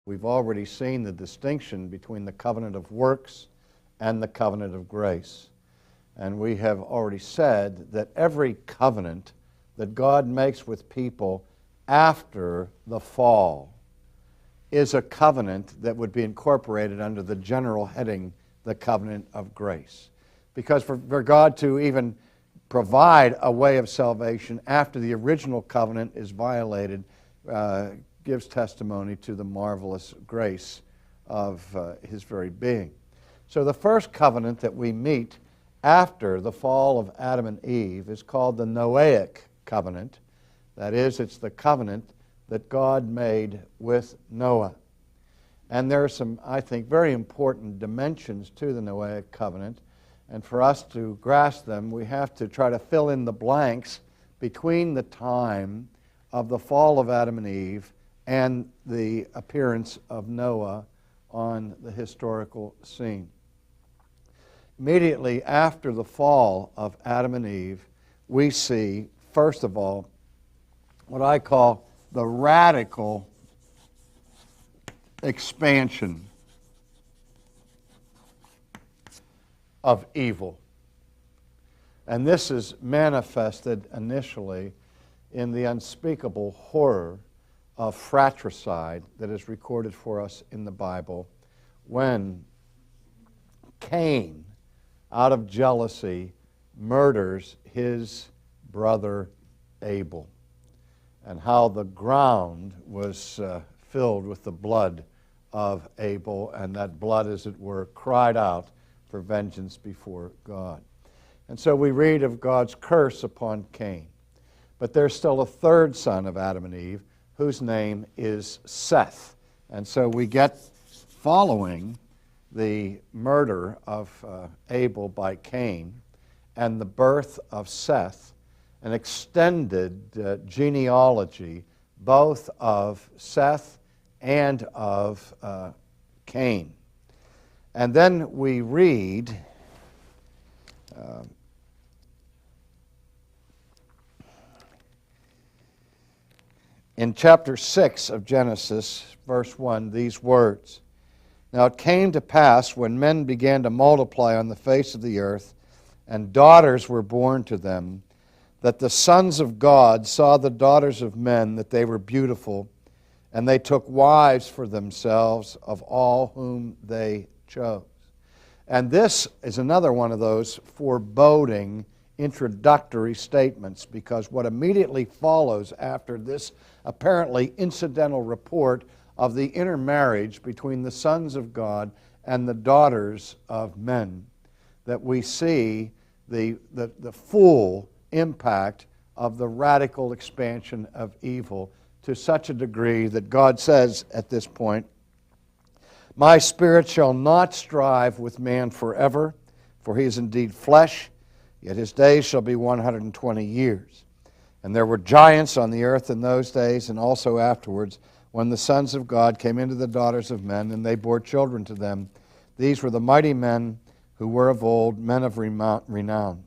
We've already seen the distinction between the covenant of works and the covenant of grace. And we have already said that every covenant that God makes with people after the fall is a covenant that would be incorporated under the general heading, the covenant of grace. Because for God to even provide a way of salvation after the original covenant is violated gives testimony to the marvelous grace of His very being. So the first covenant that we meet after the fall of Adam and Eve is called the Noahic covenant. That is, it's the covenant that God made with Noah. And there are some, I think, very important dimensions to the Noahic covenant. And for us to grasp them, we have to try to fill in the blanks between the time of the fall of Adam and Eve and the appearance of Noah on the historical scene. Immediately after the fall of Adam and Eve, we see, first of all, what I call the radical expansion of evil. And this is manifested initially in the unspeakable horror of fratricide that is recorded for us in the Bible when Cain, out of jealousy, murders his brother Abel, and how the ground was filled with the blood of Abel, and that blood, as it were, cried out for vengeance before God. And so we read of God's curse upon Cain. But there's still a third son of Adam and Eve, whose name is Seth. And so we get, following the murder of Abel by Cain and the birth of Seth, an extended genealogy both of Seth and of Cain. And then we read in chapter 6 of Genesis, verse 1, these words. Now it came to pass, when men began to multiply on the face of the earth, and daughters were born to them, that the sons of God saw the daughters of men, that they were beautiful, and they took wives for themselves of all whom they chose. And this is another one of those foreboding introductory statements, because what immediately follows after this apparently incidental report of the intermarriage between the sons of God and the daughters of men, that we see the full impact of the radical expansion of evil to such a degree that God says at this point, "My spirit shall not strive with man forever, for he is indeed flesh, yet his days shall be 120 years. And there were giants on the earth in those days, and also afterwards, when the sons of God came into the daughters of men, and they bore children to them. These were the mighty men who were of old, men of renown.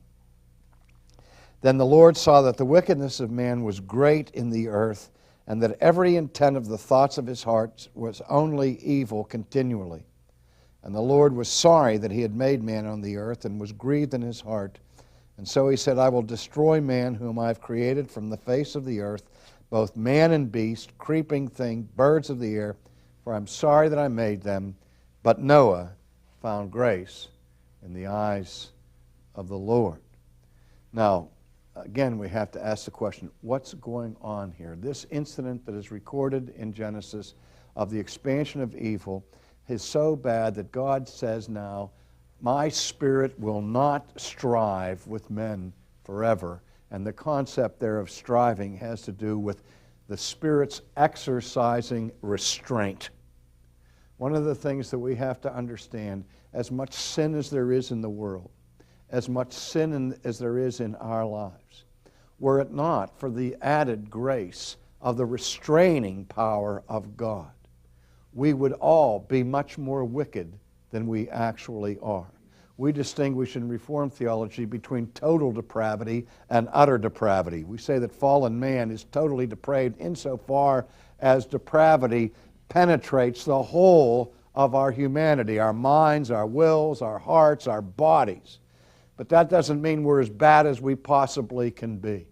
Then the Lord saw that the wickedness of man was great in the earth, and that every intent of the thoughts of his heart was only evil continually. And the Lord was sorry that he had made man on the earth, and was grieved in his heart. And so he said, I will destroy man whom I have created from the face of the earth, both man and beast, creeping thing, birds of the air, for I'm sorry that I made them. But Noah found grace in the eyes of the Lord." Now, again, we have to ask the question, what's going on here? This incident that is recorded in Genesis of the expansion of evil is so bad that God says now, my spirit will not strive with men forever. And the concept there of striving has to do with the Spirit's exercising restraint. One of the things that we have to understand, as much sin as there is in the world, as much sin as there is in our lives, were it not for the added grace of the restraining power of God, we would all be much more wicked than we actually are. We distinguish in Reformed theology between total depravity and utter depravity. We say that fallen man is totally depraved insofar as depravity penetrates the whole of our humanity, our minds, our wills, our hearts, our bodies. But that doesn't mean we're as bad as we possibly can be.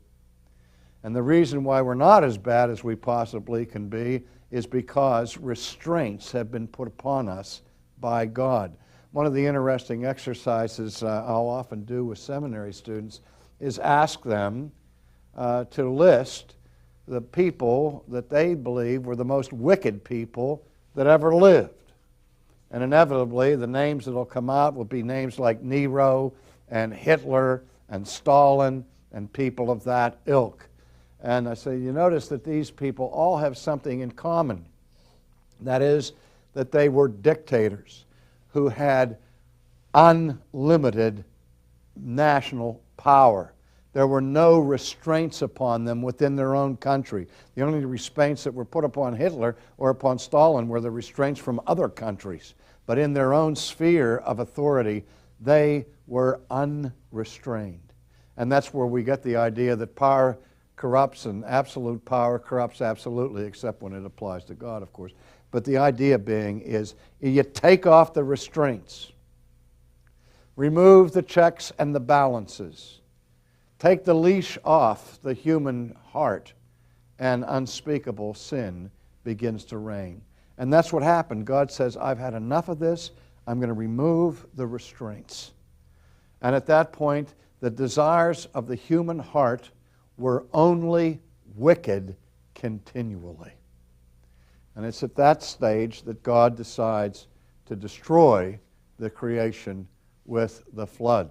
And the reason why we're not as bad as we possibly can be is because restraints have been put upon us by God. One of the interesting exercises I'll often do with seminary students is ask them to list the people that they believe were the most wicked people that ever lived. And inevitably, the names that will come out will be names like Nero and Hitler and Stalin and people of that ilk. And I say, you notice that these people all have something in common. That is, that they were dictators who had unlimited national power. There were no restraints upon them within their own country. The only restraints that were put upon Hitler or upon Stalin were the restraints from other countries. But in their own sphere of authority, they were unrestrained. And that's where we get the idea that power corrupts and absolute power corrupts absolutely, except when it applies to God, of course. But the idea being is you take off the restraints, remove the checks and the balances, take the leash off the human heart, and unspeakable sin begins to reign. And that's what happened. God says, I've had enough of this. I'm going to remove the restraints. And at that point, the desires of the human heart were only wicked continually. And it's at that stage that God decides to destroy the creation with the flood.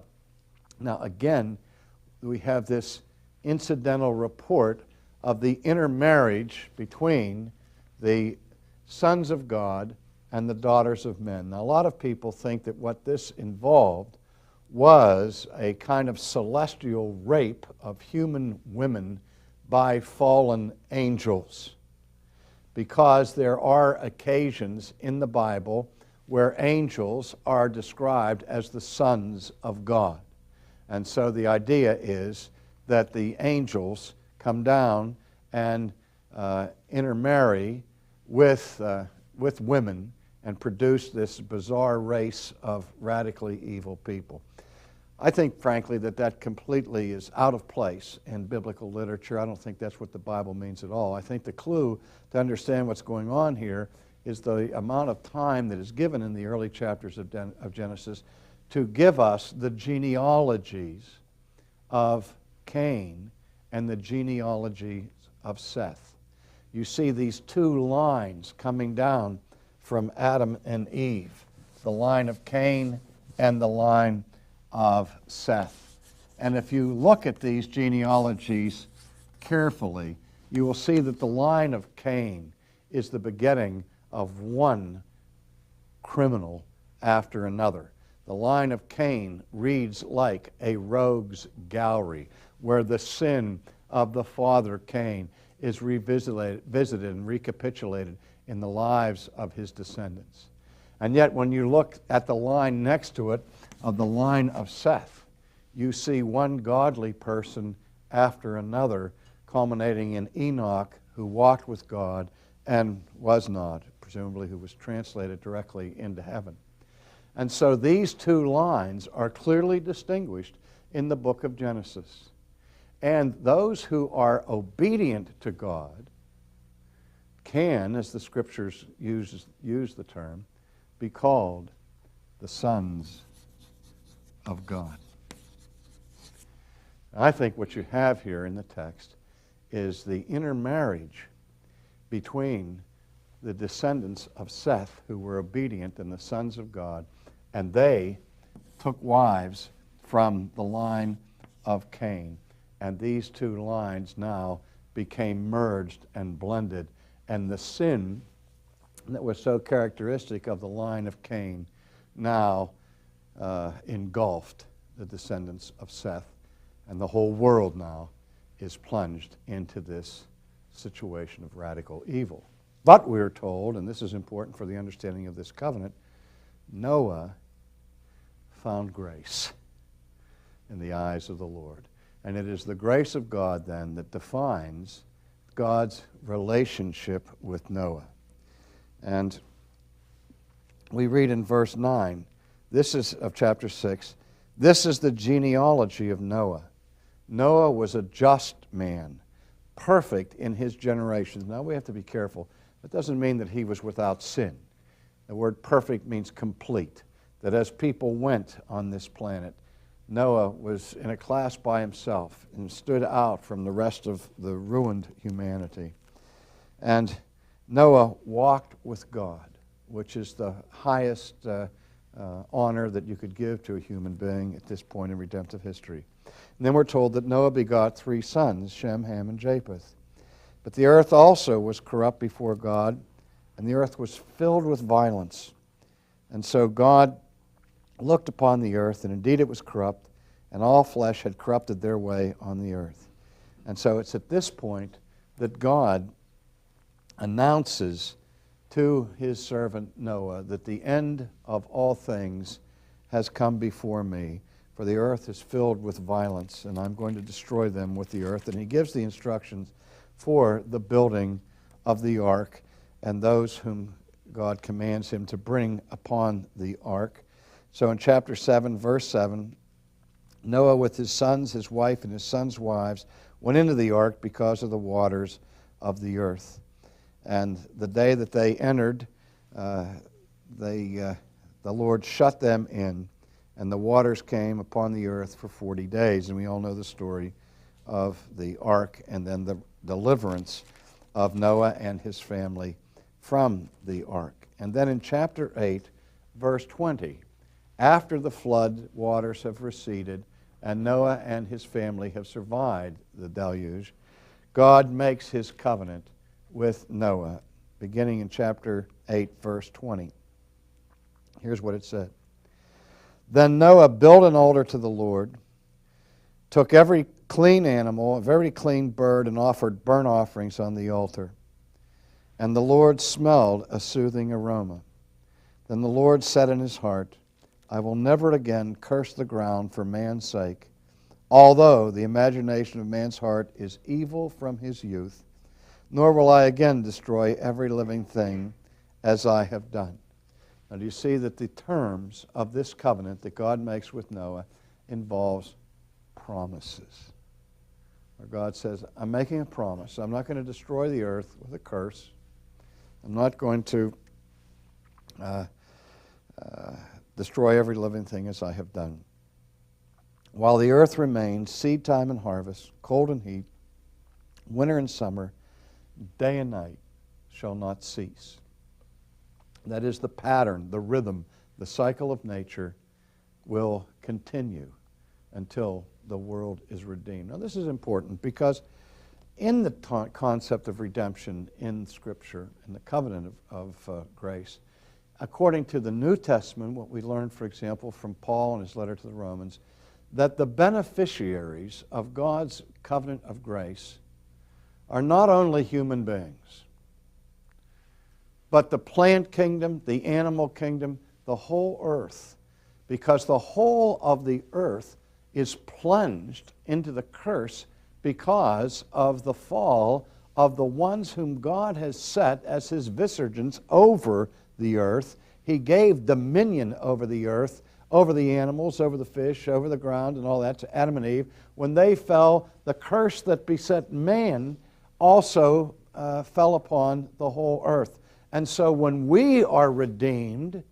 Now again, we have this incidental report of the intermarriage between the sons of God and the daughters of men. Now a lot of people think that what this involved was a kind of celestial rape of human women by fallen angels, because there are occasions in the Bible where angels are described as the sons of God. And so the idea is that the angels come down and intermarry with women and produce this bizarre race of radically evil people. I think, frankly, that completely is out of place in biblical literature. I don't think that's what the Bible means at all. I think the clue to understand what's going on here is the amount of time that is given in the early chapters of Genesis to give us the genealogies of Cain and the genealogies of Seth. You see these two lines coming down from Adam and Eve, the line of Cain and the line of Seth. And if you look at these genealogies carefully, you will see that the line of Cain is the beginning of one criminal after another. The line of Cain reads like a rogue's gallery, where the sin of the father Cain is visited and recapitulated in the lives of his descendants. And yet when you look at the line next to it, of the line of Seth, you see one godly person after another, culminating in Enoch, who walked with God and was not, presumably who was translated directly into heaven. And so these two lines are clearly distinguished in the book of Genesis. And those who are obedient to God can, as the Scriptures use the term, be called the sons of God. I think what you have here in the text is the intermarriage between the descendants of Seth, who were obedient and the sons of God, and they took wives from the line of Cain. And these two lines now became merged and blended, and the sin that was so characteristic of the line of Cain now engulfed the descendants of Seth, and the whole world now is plunged into this situation of radical evil. But we're told, and this is important for the understanding of this covenant, Noah found grace in the eyes of the Lord. And it is the grace of God then that defines God's relationship with Noah. And we read in verse 9, this is of chapter 6, this is the genealogy of Noah. Noah was a just man, perfect in his generations. Now we have to be careful. That doesn't mean that he was without sin. The word perfect means complete. That as people went on this planet, Noah was in a class by himself and stood out from the rest of the ruined humanity. And Noah walked with God, which is the highest honor that you could give to a human being at this point in redemptive history. And then we're told that Noah begot 3 sons, Shem, Ham, and Japheth. But the earth also was corrupt before God, and the earth was filled with violence. And so God looked upon the earth, and indeed it was corrupt, and all flesh had corrupted their way on the earth. And so it's at this point that God announces to his servant Noah that the end of all things has come before me, for the earth is filled with violence, and I'm going to destroy them with the earth. And he gives the instructions for the building of the ark and those whom God commands him to bring upon the ark. So in chapter 7, verse 7, Noah with his sons, his wife, and his sons' wives went into the ark because of the waters of the earth. And the day that they entered, the Lord shut them in, and the waters came upon the earth for 40 days. And we all know the story of the ark and then the deliverance of Noah and his family from the ark. And then in chapter 8, verse 20, after the flood waters have receded and Noah and his family have survived the deluge, God makes his covenant with Noah, beginning in chapter 8, verse 20. Here's what it said. Then Noah built an altar to the Lord, took every clean animal, every clean bird, and offered burnt offerings on the altar. And the Lord smelled a soothing aroma. Then the Lord said in his heart, I will never again curse the ground for man's sake, although the imagination of man's heart is evil from his youth, nor will I again destroy every living thing as I have done. Now do you see that the terms of this covenant that God makes with Noah involves promises? Where God says, I'm making a promise. I'm not going to destroy the earth with a curse. I'm not going to destroy every living thing as I have done. While the earth remains, seed time and harvest, cold and heat, winter and summer, day and night shall not cease. That is, the pattern, the rhythm, the cycle of nature will continue until the world is redeemed. Now this is important because in the concept of redemption in Scripture, in the covenant of grace, according to the New Testament, what we learned, for example, from Paul in his letter to the Romans, that the beneficiaries of God's covenant of grace are not only human beings, but the plant kingdom, the animal kingdom, the whole earth, because the whole of the earth is plunged into the curse because of the fall of the ones whom God has set as his vicegerents over the earth. He gave dominion over the earth, over the animals, over the fish, over the ground, and all that to Adam and Eve. When they fell, the curse that beset man also fell upon the whole earth. And so when we are redeemed,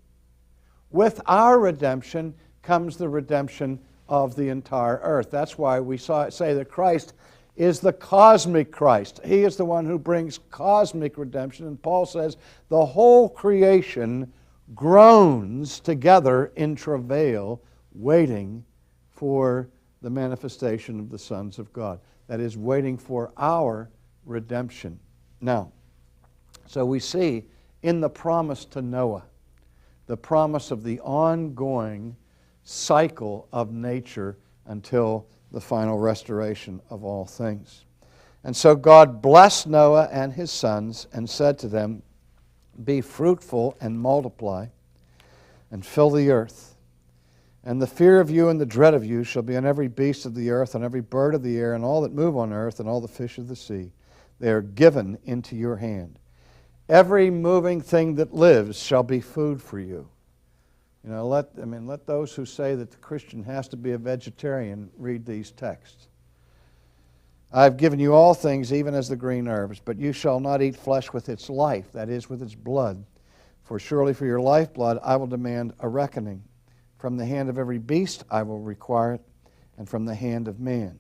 with our redemption comes the redemption of the entire earth. That's why we say that Christ is the cosmic Christ. He is the one who brings cosmic redemption. And Paul says the whole creation groans together in travail, waiting for the manifestation of the sons of God. That is, waiting for our redemption. Now, so we see in the promise to Noah, the promise of the ongoing cycle of nature until the final restoration of all things. And so God blessed Noah and his sons and said to them, be fruitful and multiply and fill the earth. And the fear of you and the dread of you shall be on every beast of the earth, on every bird of the air, and all that move on earth, and all the fish of the sea. They are given into your hand. Every moving thing that lives shall be food for you. You know, let those who say that the Christian has to be a vegetarian read these texts. I've given you all things, even as the green herbs, but you shall not eat flesh with its life, that is, with its blood. For surely for your lifeblood I will demand a reckoning. From the hand of every beast I will require it, and from the hand of man.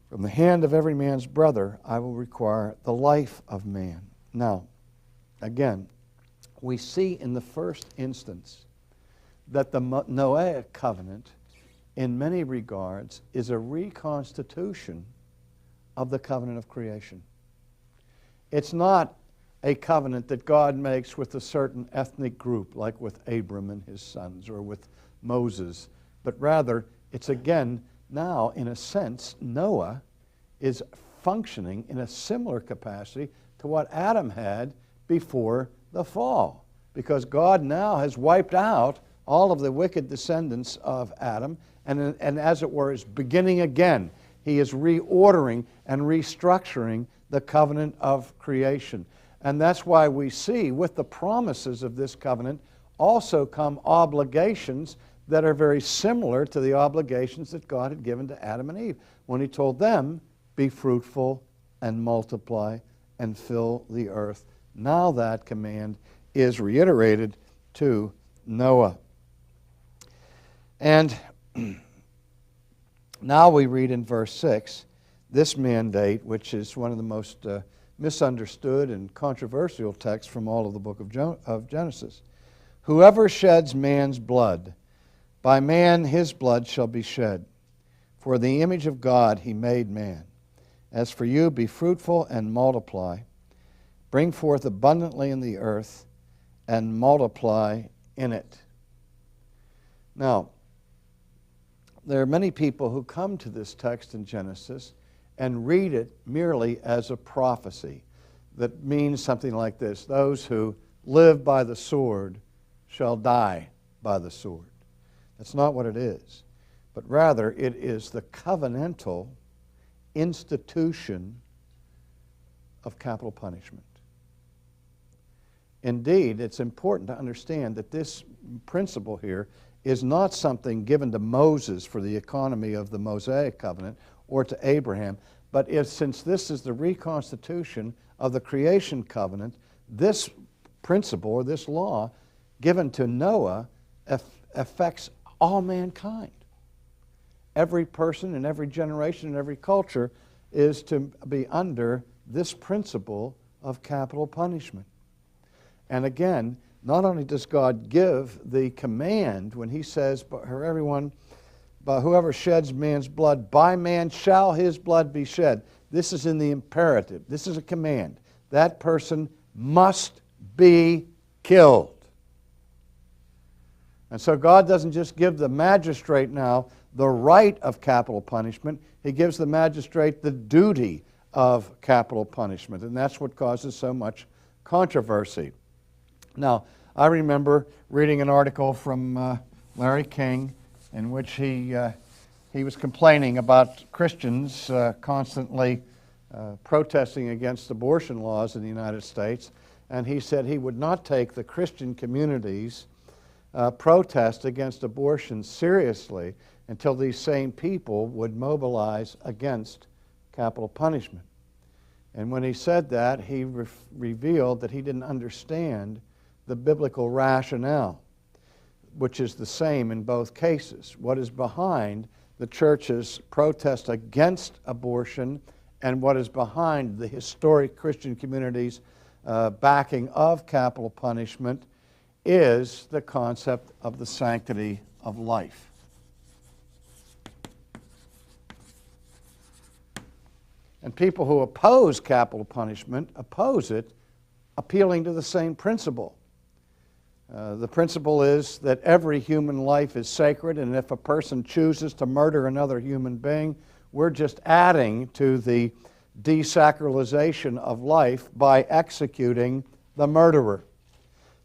From the hand of every man's brother I will require the life of man. Now, again, we see in the first instance that the Noahic covenant, in many regards, is a reconstitution of the covenant of creation. It's not a covenant that God makes with a certain ethnic group, like with Abram and his sons, or with Moses, but rather it's again now, in a sense, Noah is functioning in a similar capacity to what Adam had before the fall, because God now has wiped out all of the wicked descendants of Adam, and as it were, is beginning again. He is reordering and restructuring the covenant of creation. And that's why we see with the promises of this covenant also come obligations that are very similar to the obligations that God had given to Adam and Eve when He told them, be fruitful and multiply and fill the earth. Now that command is reiterated to Noah. And now we read in verse 6 this mandate, which is one of the most misunderstood and controversial texts from all of the book of Genesis. Whoever sheds man's blood, by man his blood shall be shed. For the image of God he made man. As for you, be fruitful and multiply. Bring forth abundantly in the earth and multiply in it. Now, there are many people who come to this text in Genesis and read it merely as a prophecy that means something like this: those who live by the sword shall die by the sword. That's not what it is, but rather it is the covenantal institution of capital punishment. Indeed, it's important to understand that this principle here is not something given to Moses for the economy of the Mosaic covenant or to Abraham, but since this is the reconstitution of the creation covenant, this principle or this law given to Noah affects all mankind. Every person in every generation and every culture is to be under this principle of capital punishment. And again, not only does God give the command when He says, "But whoever sheds man's blood, by man shall his blood be shed." This is in the imperative. This is a command. That person must be killed. And so God doesn't just give the magistrate now the right of capital punishment. He gives the magistrate the duty of capital punishment. And that's what causes so much controversy. Now, I remember reading an article from Larry King in which he was complaining about Christians constantly protesting against abortion laws in the United States. And he said he would not take the Christian community's protest against abortion seriously until these same people would mobilize against capital punishment. And when he said that, he revealed that he didn't understand the biblical rationale, which is the same in both cases. What is behind the church's protest against abortion and what is behind the historic Christian community's backing of capital punishment is the concept of the sanctity of life. And people who oppose capital punishment oppose it appealing to the same principle. The principle is that every human life is sacred, and if a person chooses to murder another human being, we're just adding to the desacralization of life by executing the murderer.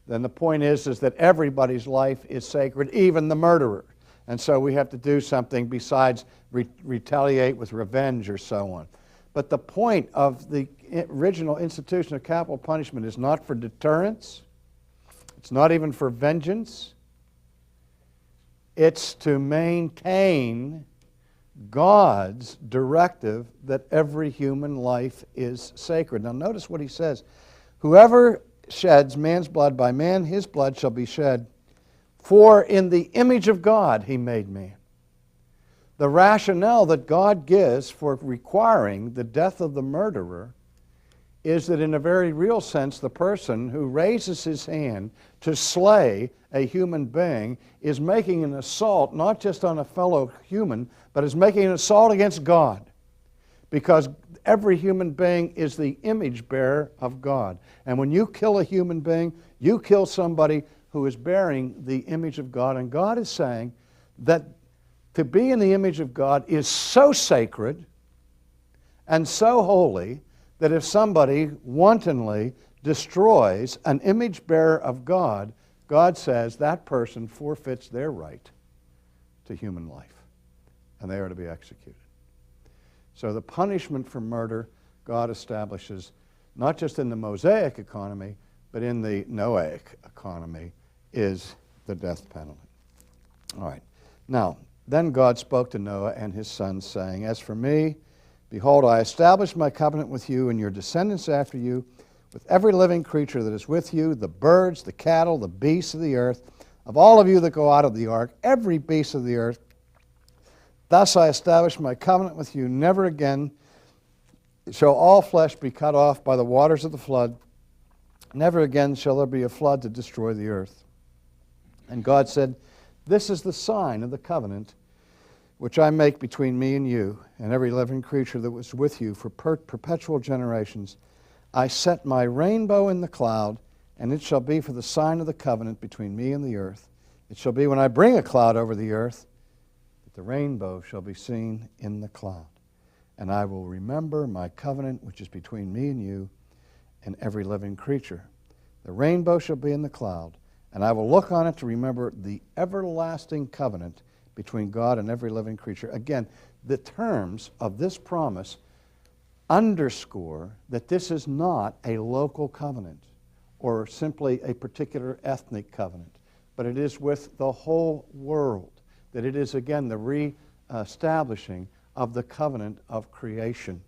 Then the point is that everybody's life is sacred, even the murderer. And so we have to do something besides retaliate with revenge or so on. But the point of the original institution of capital punishment is not for deterrence. It's not even for vengeance. It's to maintain God's directive that every human life is sacred. Now notice what he says. Whoever sheds man's blood, by man his blood shall be shed. For in the image of God he made man. The rationale that God gives for requiring the death of the murderer is that in a very real sense, the person who raises his hand to slay a human being is making an assault not just on a fellow human, but is making an assault against God. Because every human being is the image bearer of God. And when you kill a human being, you kill somebody who is bearing the image of God. And God is saying that to be in the image of God is so sacred and so holy that if somebody wantonly destroys an image bearer of God, God says that person forfeits their right to human life, and they are to be executed. So the punishment for murder God establishes not just in the Mosaic economy, but in the Noahic economy is the death penalty. All right. Now, then God spoke to Noah and his sons, saying, As for me, behold, I establish my covenant with you and your descendants after you, with every living creature that is with you, the birds, the cattle, the beasts of the earth, of all of you that go out of the ark, every beast of the earth. Thus I establish my covenant with you. Never again shall all flesh be cut off by the waters of the flood. Never again shall there be a flood to destroy the earth. And God said, This is the sign of the covenant which I make between me and you and every living creature that was with you for perpetual generations. I set my rainbow in the cloud, and it shall be for the sign of the covenant between me and the earth. It shall be when I bring a cloud over the earth, that the rainbow shall be seen in the cloud. And I will remember my covenant which is between me and you and every living creature. The rainbow shall be in the cloud, and I will look on it to remember the everlasting covenant between God and every living creature. Again, the terms of this promise underscore that this is not a local covenant or simply a particular ethnic covenant, but it is with the whole world, that it is, again, the re-establishing of the covenant of creation.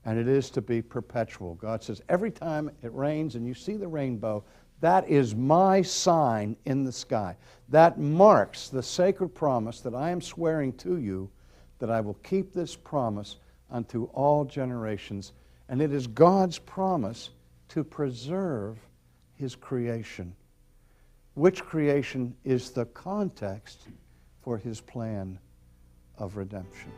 And it is to be perpetual. God says, every time it rains and you see the rainbow, that is my sign in the sky. That marks the sacred promise that I am swearing to you that I will keep this promise unto all generations. And it is God's promise to preserve His creation, which creation is the context for His plan of redemption.